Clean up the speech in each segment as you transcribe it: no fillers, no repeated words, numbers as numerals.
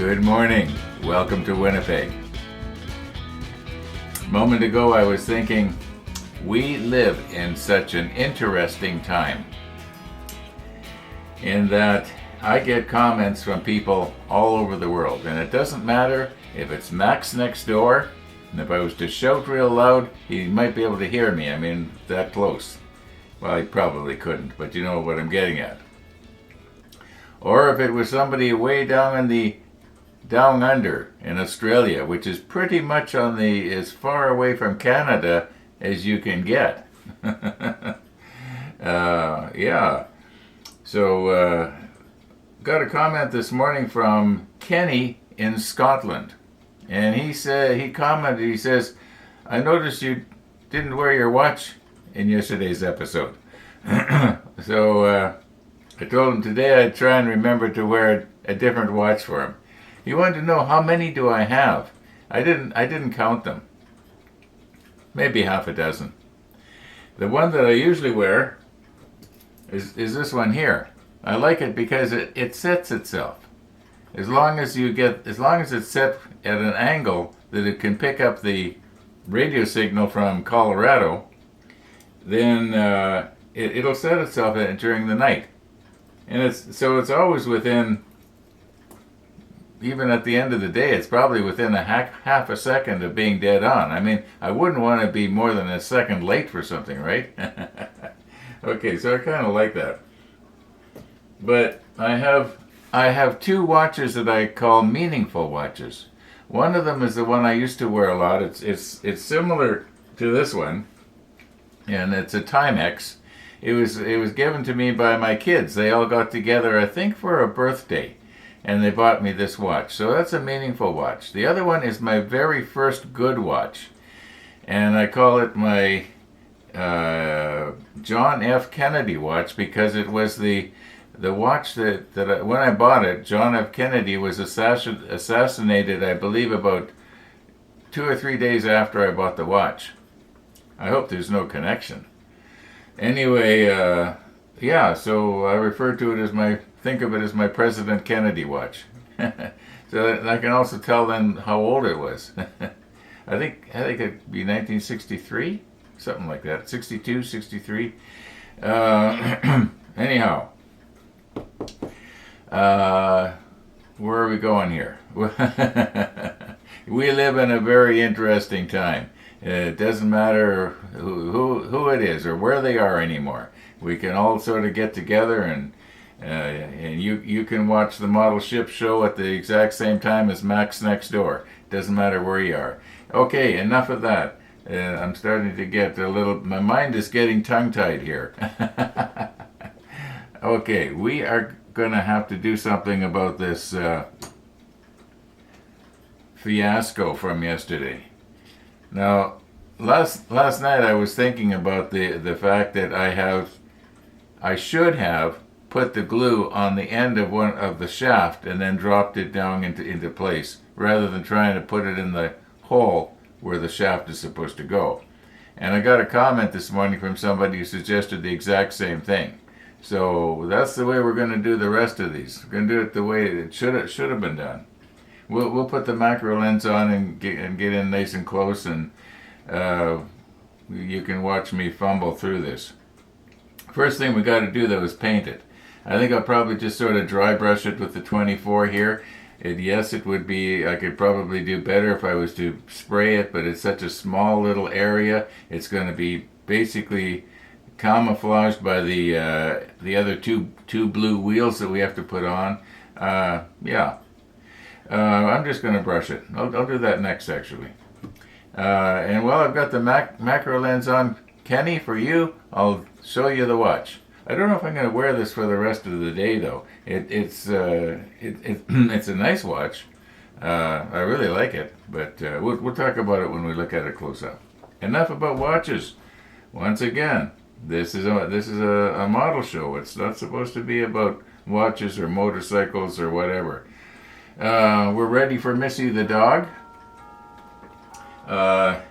Good morning. Welcome to Winnipeg. A moment ago I was thinking, we live in such an interesting time in that I get comments from people all over the world, and it doesn't matter if it's Max next door, and if I was to shout real loud, he might be able to hear me. I mean, that close. Well, he probably couldn't, but you know what I'm getting at. Or if it was somebody way down under in Australia, which is pretty much as far away from Canada as you can get. Yeah. So, got a comment this morning from Kenny in Scotland. And he commented, he says, I noticed you didn't wear your watch in yesterday's episode. So, I told him today I'd try and remember to wear a different watch for him. He wanted to know how many do I have. I didn't count them. Maybe half a dozen. The one that I usually wear is this one here. I like it because it sets itself. As long as it's set at an angle that it can pick up the radio signal from Colorado, then it'll set itself during the night. And it's always within, even at the end of the day, it's probably within a half a second of being dead on. I mean, I wouldn't want to be more than a second late for something, right? Okay, so I kind of like that. But I have two watches that I call meaningful watches. One of them is the one I used to wear a lot. It's similar to this one, and it's a Timex. It was given to me by my kids. They all got together, I think, for a birthday, and they bought me this watch. So that's a meaningful watch. The other one is my very first good watch, and I call it my John F. Kennedy watch because it was the watch that when I bought it, John F. Kennedy was assassinated, I believe, about 2 or 3 days after I bought the watch. I hope there's no connection. Anyway, yeah, so I refer to it think of it as my President Kennedy watch. So I can also tell them how old it was. I think it'd be 1963, something like that, 62, 63. Anyhow. Where are we going here? We live in a very interesting time. It doesn't matter who it is or where they are anymore. We can all sort of get together and you can watch the model ship show at the exact same time as Max next door. Doesn't matter where you are. Okay, enough of that. I'm starting to get my mind is getting tongue-tied here. Okay, we are going to have to do something about this fiasco from yesterday. Now, last night I was thinking about the fact that I should have put the glue on the end of one of the shaft and then dropped it down into place, rather than trying to put it in the hole where the shaft is supposed to go. And I got a comment this morning from somebody who suggested the exact same thing. So that's the way we're going to do the rest of these. We're going to do it the way it should have been done. We'll put the macro lens on and get in nice and close, and you can watch me fumble through this. First thing we got to do though is paint it. I think I'll probably just sort of dry brush it with the 24 here. Yes, it would be, I could probably do better if I was to spray it, but it's such a small little area. It's going to be basically camouflaged by the other two blue wheels that we have to put on. Yeah. I'm just going to brush it. I'll do that next, actually. And while I've got the macro lens on, Kenny, for you, I'll show you the watch. I don't know if I'm going to wear this for the rest of the day, though. It's a nice watch. I really like it, but we'll talk about it when we look at it close up. Enough about watches. Once again, this is a model show. It's not supposed to be about watches or motorcycles or whatever. We're ready for Missy the dog. I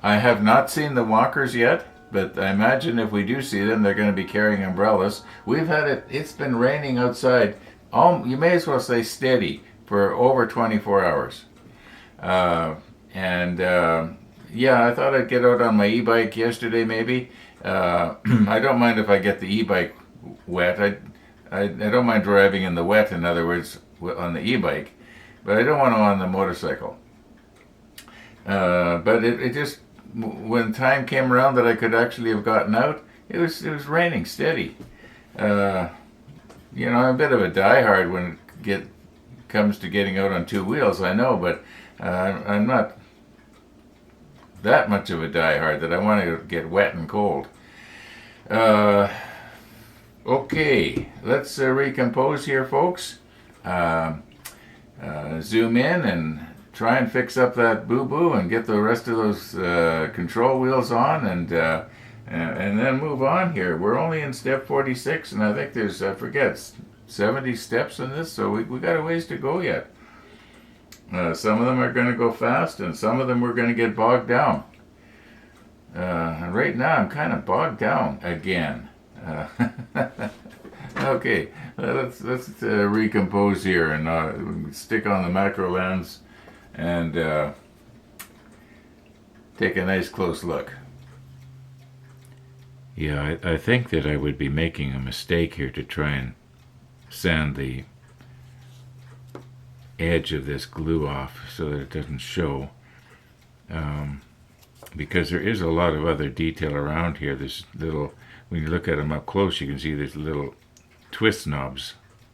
have not seen the walkers yet, but I imagine if we do see them, they're going to be carrying umbrellas. It's been raining outside, you may as well say steady, for over 24 hours. Yeah, I thought I'd get out on my e-bike yesterday maybe. I don't mind if I get the e-bike wet. I don't mind driving in the wet, in other words, on the e-bike, but I don't want to on the motorcycle. But it just, when time came around that I could actually have gotten out, it was raining steady. You know, I'm a bit of a diehard when it comes to getting out on two wheels, I know, but I'm not that much of a diehard that I want to get wet and cold. Okay, let's recompose here, folks. Zoom in and try and fix up that boo-boo and get the rest of those control wheels on, and then move on here. We're only in step 46, and I think there's, I forget, 70 steps in this, so we got a ways to go yet. Some of them are going to go fast, and some of them we're going to get bogged down. And right now I'm kind of bogged down again. Okay, let's recompose here and stick on the macro lens and take a nice close look. Yeah, I think that I would be making a mistake here to try and sand the edge of this glue off so that it doesn't show, because there is a lot of other detail around here. This little, when you look at them up close, you can see there's little twist knobs.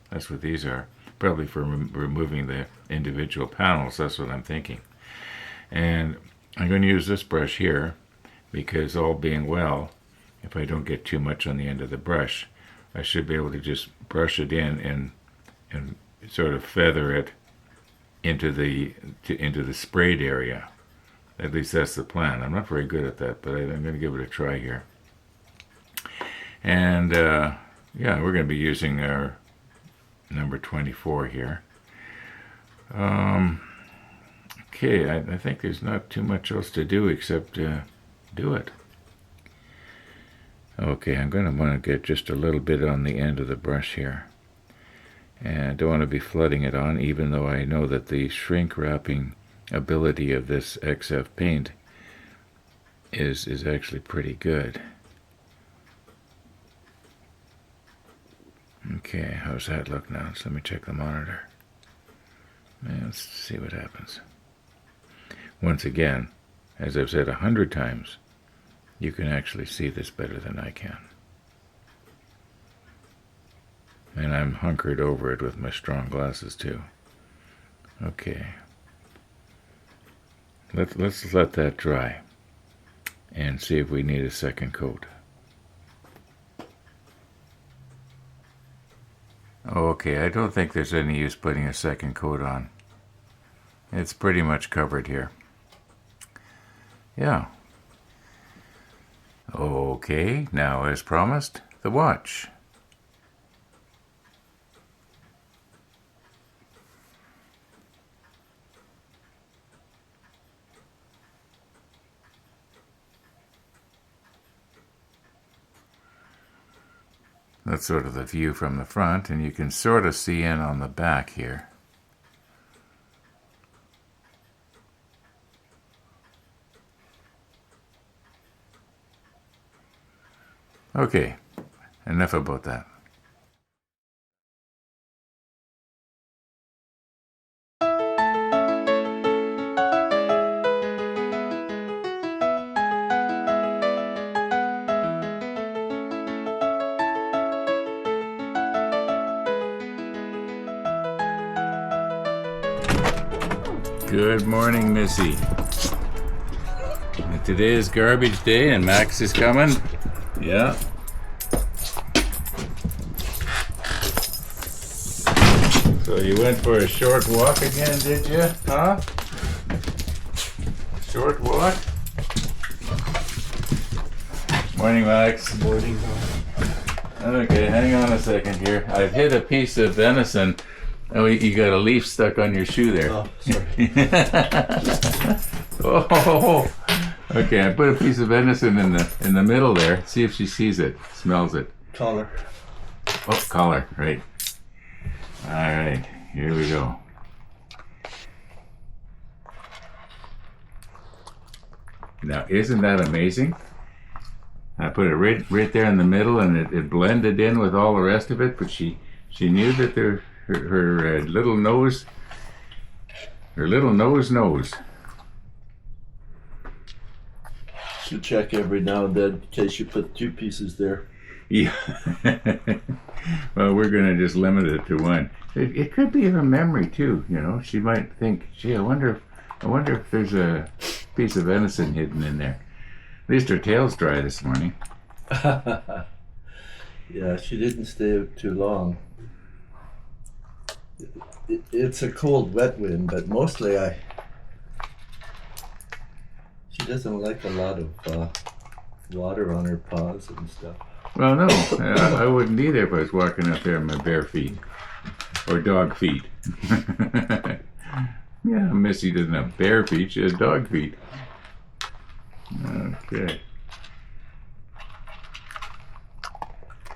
That's what these are, probably for removing the individual panels. That's what I'm thinking. And I'm going to use this brush here because, all being well, if I don't get too much on the end of the brush, I should be able to just brush it in and sort of feather it into the sprayed area. At least that's the plan. I'm not very good at that, but I'm going to give it a try here. And yeah, we're going to be using our number 24 here. Okay, I think there's not too much else to do except do it. Okay, I'm going to want to get just a little bit on the end of the brush here. And I don't want to be flooding it on, even though I know that the shrink wrapping ability of this XF paint is actually pretty good. Okay, how's that look now? So let me check the monitor. And let's see what happens. Once again, as I've said 100 times, you can actually see this better than I can. And I'm hunkered over it with my strong glasses too. Okay. Let's let that dry and see if we need a second coat. Okay, I don't think there's any use putting a second coat on. It's pretty much covered here. Yeah. Okay, now as promised, the watch. That's sort of the view from the front, and you can sort of see in on the back here. Okay, enough about that. Good morning, Missy. Today is garbage day and Max is coming. Yeah. So you went for a short walk again, did you? Huh? Short walk? Morning, Max. Morning. Okay, hang on a second here. I've hit a piece of venison. Oh, you got a leaf stuck on your shoe there. Oh, sorry. Oh, okay. I put a piece of venison in the middle there. See if she sees it, smells it. Collar. Oh, collar, right. All right, here we go. Now, isn't that amazing? I put it right there in the middle, and it blended in with all the rest of it. But she knew that her little nose, knows. Should check every now and then in case you put 2 pieces there. Yeah. Well, we're gonna just limit it to one. It could be her memory too. You know, she might think, "Gee, I wonder if there's a piece of venison hidden in there." At least her tail's dry this morning. Yeah, she didn't stay too long. It's a cold, wet wind, but mostly she doesn't like a lot of water on her paws and stuff. Well, no, I wouldn't either if I was walking up there in my bare feet or dog feet. Yeah, Missy doesn't have bare feet; she has dog feet. Okay.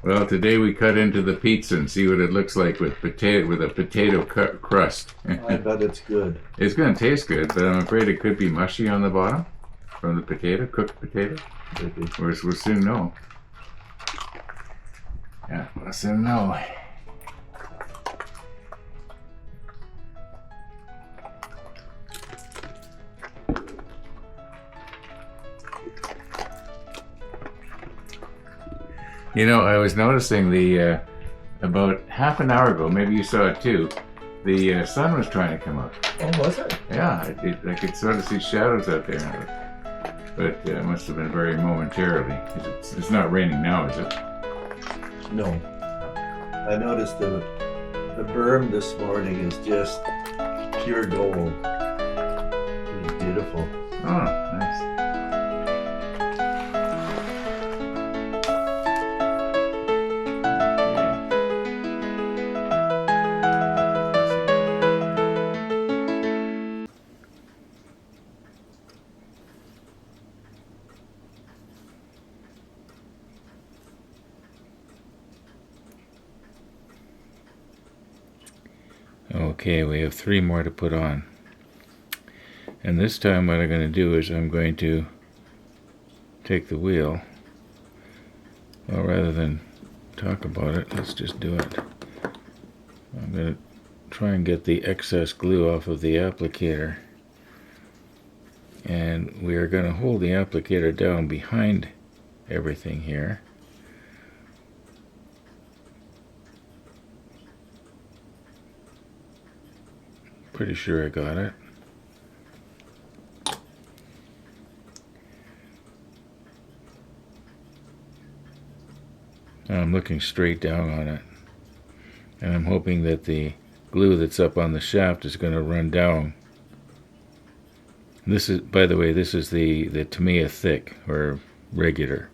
Well, today we cut into the pizza and see what it looks like with a potato crust. I bet it's good. It's going to taste good, but I'm afraid it could be mushy on the bottom from the cooked potato. Maybe. We'll soon know. Yeah, we'll soon know. You know, I was noticing about half an hour ago, maybe you saw it too, the sun was trying to come up. Oh, was it? Yeah, I could sort of see shadows out there. But it must have been very momentarily. It's not raining now, is it? No. I noticed the berm this morning is just pure gold. It's beautiful. Oh, nice. Okay, we have 3 more to put on. And this time what I'm going to do is I'm going to take the wheel. Well, rather than talk about it, let's just do it. I'm going to try and get the excess glue off of the applicator. And we are going to hold the applicator down behind everything here. Pretty sure I got it. I'm looking straight down on it. And I'm hoping that the glue that's up on the shaft is going to run down. This is, by the way, this is the Tamiya thick, or regular.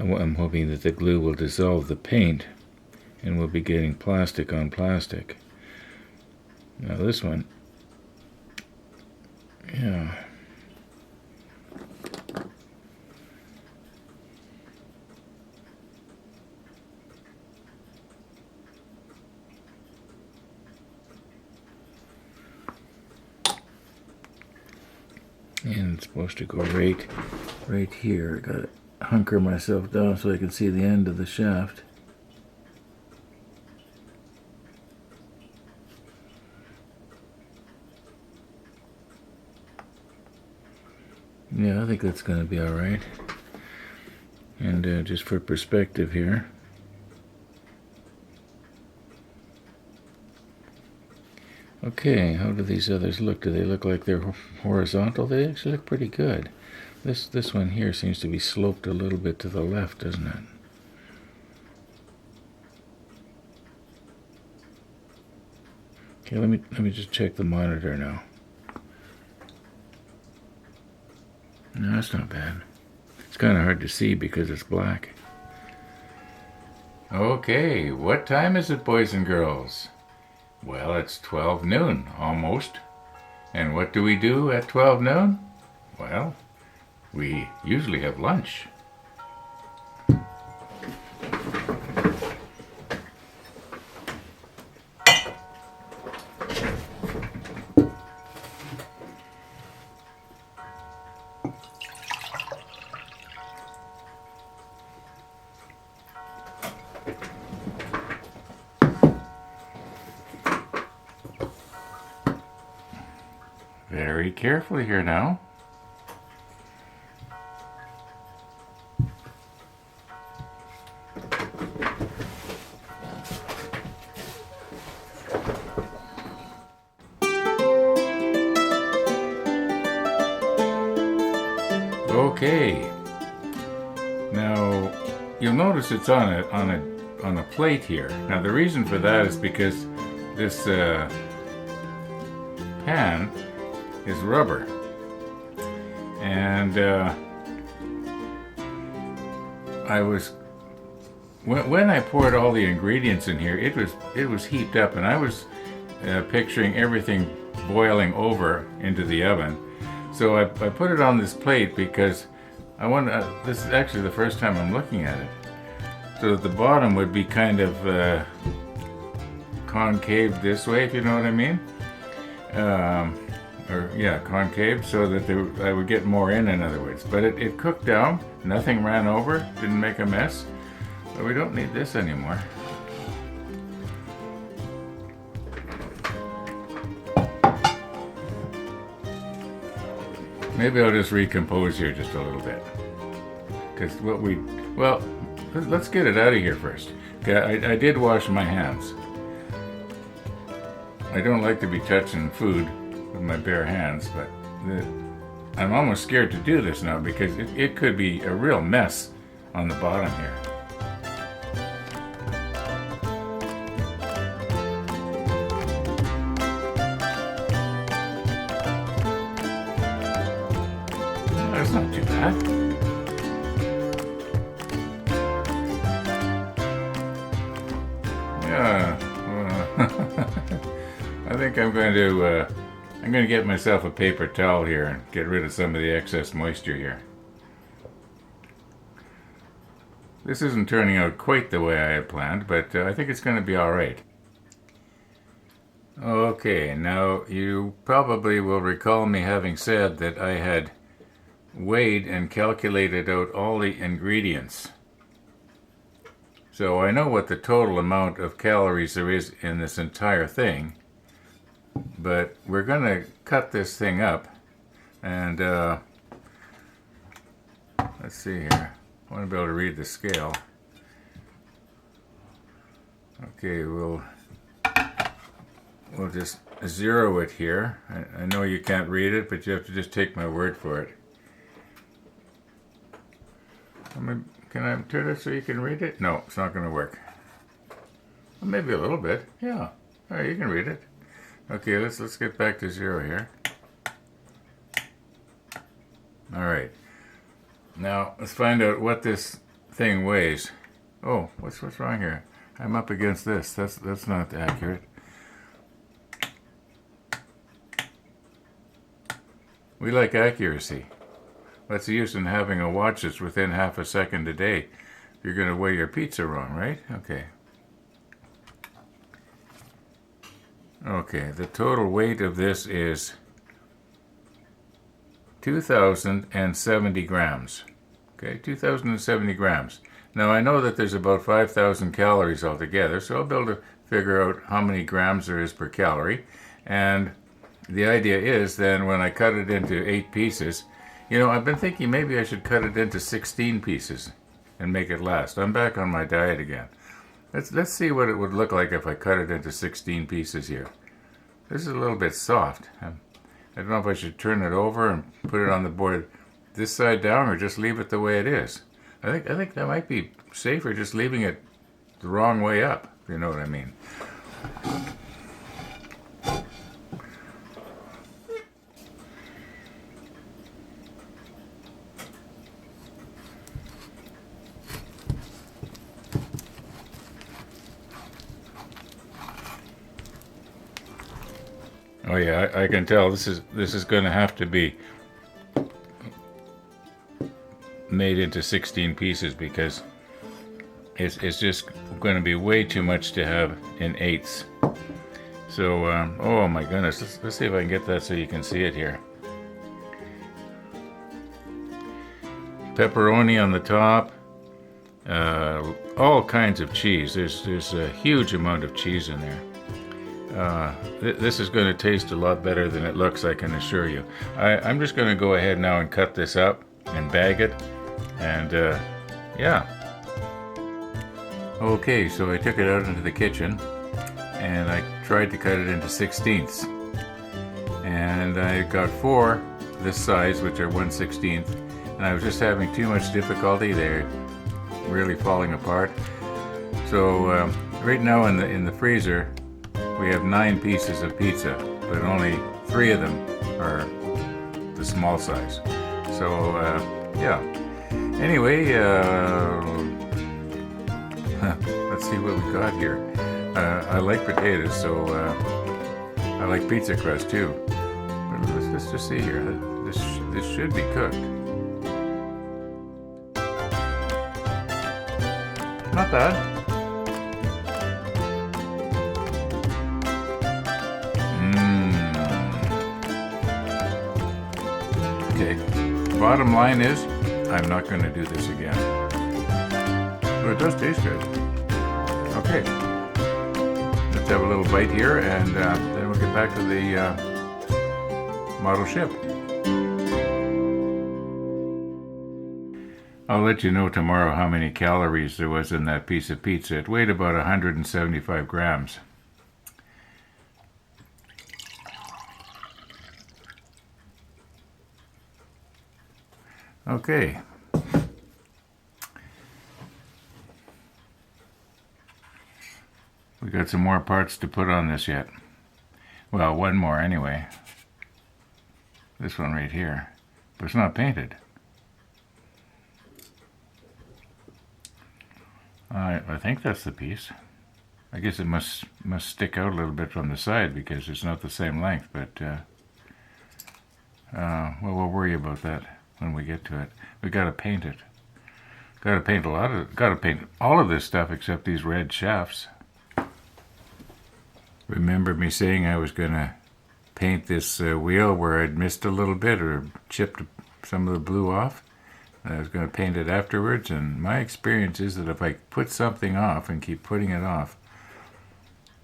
I'm hoping that the glue will dissolve the paint and we'll be getting plastic on plastic. Now this one, yeah. And it's supposed to go right here. I gotta hunker myself down so I can see the end of the shaft. Yeah, I think that's going to be all right. And just for perspective here, okay, how do these others look? Do they look like they're horizontal? They actually look pretty good. This one here seems to be sloped a little bit to the left, doesn't it? Okay, let me just check the monitor now. No, that's not bad. It's kind of hard to see because it's black. Okay, what time is it, boys and girls? Well, it's 12 noon, almost. And what do we do at 12 noon? Well, we usually have lunch. Very carefully here now. Okay. Now, you'll notice it's on a plate here. Now, the reason for that is because this pan is rubber, and when I poured all the ingredients in here, it was heaped up, and I was picturing everything boiling over into the oven. So I put it on this plate because I want. This is actually the first time I'm looking at it. So that the bottom would be kind of concave this way, if you know what I mean. Concave, so that I would get more in other words. But it cooked down, nothing ran over, didn't make a mess. But we don't need this anymore. Maybe I'll just recompose here just a little bit. Because let's get it out of here first. Okay, I did wash my hands. I don't like to be touching food with my bare hands, but I'm almost scared to do this now because it could be a real mess on the bottom here. That's not too bad. Yeah. I think I'm going to get myself a paper towel here and get rid of some of the excess moisture here. This isn't turning out quite the way I had planned, but I think it's going to be all right. Okay, now you probably will recall me having said that I had weighed and calculated out all the ingredients. So I know what the total amount of calories there is in this entire thing, but we're going to cut this thing up, and let's see here. I want to be able to read the scale. Okay, we'll just zero it here. I know you can't read it, but you have to just take my word for it. Can I turn it so you can read it? No, it's not going to work. Well, maybe a little bit. Yeah. All right, you can read it. Okay, let's get back to zero here. All right. Now let's find out what this thing weighs. Oh, what's wrong here? I'm up against this. That's not accurate. We like accuracy. What's the use in having a watch that's within half a second a day if you're going to weigh your pizza wrong, right? Okay. Okay, the total weight of this is 2,070 grams. Okay, 2,070 grams. Now I know that there's about 5,000 calories altogether, so I'll be able to figure out how many grams there is per calorie. And the idea is then when I cut it into 8 pieces, I've been thinking maybe I should cut it into 16 pieces and make it last. I'm back on my diet again. Let's see what it would look like if I cut it into 16 pieces here. This is a little bit soft. I don't know if I should turn it over and put it on the board this side down or just leave it the way it is. I think that might be safer just leaving it the wrong way up, if you know what I mean. Oh yeah, I can tell this is going to have to be made into 16 pieces because it's just going to be way too much to have in eighths. So, oh my goodness, let's see if I can get that so you can see it here. Pepperoni on the top, all kinds of cheese. There's a huge amount of cheese in there. This is going to taste a lot better than it looks, I can assure you. I'm just going to go ahead now and cut this up and bag it, and yeah. Okay, so I took it out into the kitchen and I tried to cut it into 16ths, and I got 4 this size, which are 1/16, and I was just having too much difficulty. They're really falling apart. So right now in the freezer we have 9 pieces of pizza, but only 3 of them are the small size. So yeah. Anyway, let's see what we got here. I like potatoes, so I like pizza crust too. But let's just see here. This should be cooked. Not bad. Okay. Bottom line is, I'm not going to do this again. But it does taste good. Okay. Let's have a little bite here, and then we'll get back to the model ship. I'll let you know tomorrow how many calories there was in that piece of pizza. It weighed about 175 grams. Okay. We got some more parts to put on this yet. Well, one more anyway. This one right here. But it's not painted. I think that's the piece. I guess it must stick out a little bit from the side because it's not the same length, but well, we'll worry about that when we get to it. We gotta paint it. Gotta paint all of this stuff except these red shafts. Remember me saying I was gonna paint this wheel where I'd missed a little bit or chipped some of the blue off? I was going to paint it afterwards, and my experience is that if I put something off and keep putting it off,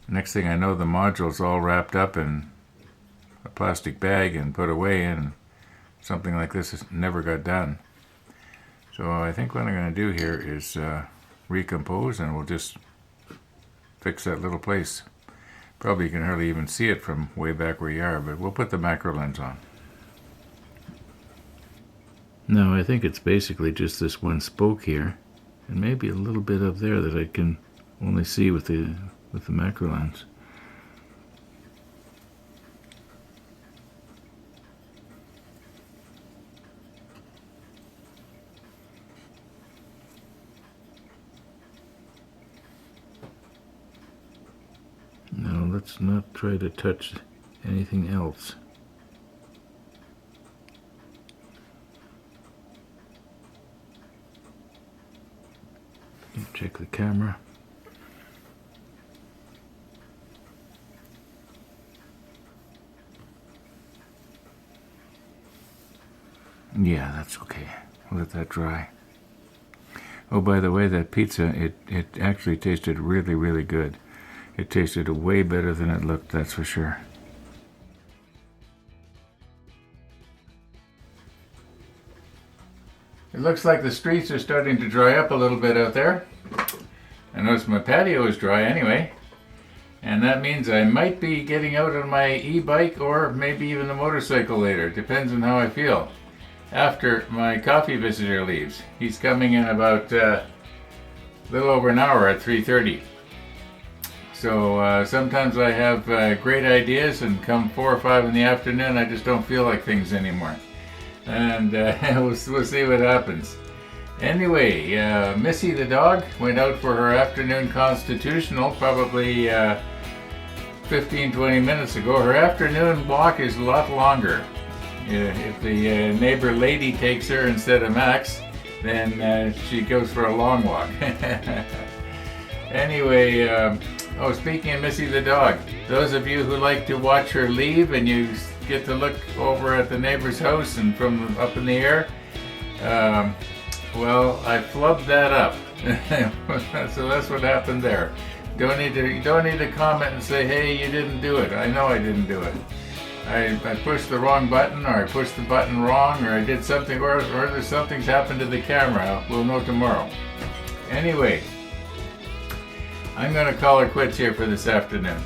next thing I know the module's all wrapped up in a plastic bag and put away, and something like this has never got done. So I think what I'm going to do here is recompose, and we'll just fix that little place. Probably you can hardly even see it from way back where you are, but we'll put the macro lens on. Now I think it's basically just this one spoke here, and maybe a little bit up there that I can only see with the macro lens. Now let's not try to touch anything else. Check the camera. Yeah, that's okay. We'll let that dry. Oh, by the way, that pizza, it actually tasted really, really good. It tasted way better than it looked, that's for sure. It looks like the streets are starting to dry up a little bit out there. I notice my patio is dry anyway, and that means I might be getting out on my e-bike or maybe even the motorcycle later. Depends on how I feel after my coffee visitor leaves. He's coming in about a little over an hour at 3:30. So sometimes I have great ideas, and come 4 or 5 in the afternoon I just don't feel like things anymore. And we'll see what happens. Anyway, Missy the dog went out for her afternoon constitutional, probably 15-20 minutes ago. Her afternoon walk is a lot longer. If the neighbor lady takes her instead of Max, then she goes for a long walk. Anyway, speaking of Missy the dog, those of you who like to watch her leave and you get to look over at the neighbor's house and from up in the air, well, I flubbed that up. So that's what happened there. You don't need to comment and say, hey, you didn't do it. I know I didn't do it. I pushed the wrong button, or I pushed the button wrong, or I did something, or there's something's happened to the camera. We'll know tomorrow. Anyway, I'm going to call it quits here for this afternoon.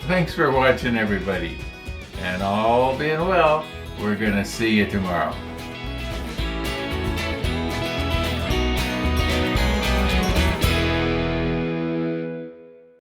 Thanks for watching, everybody. And all being well, we're going to see you tomorrow.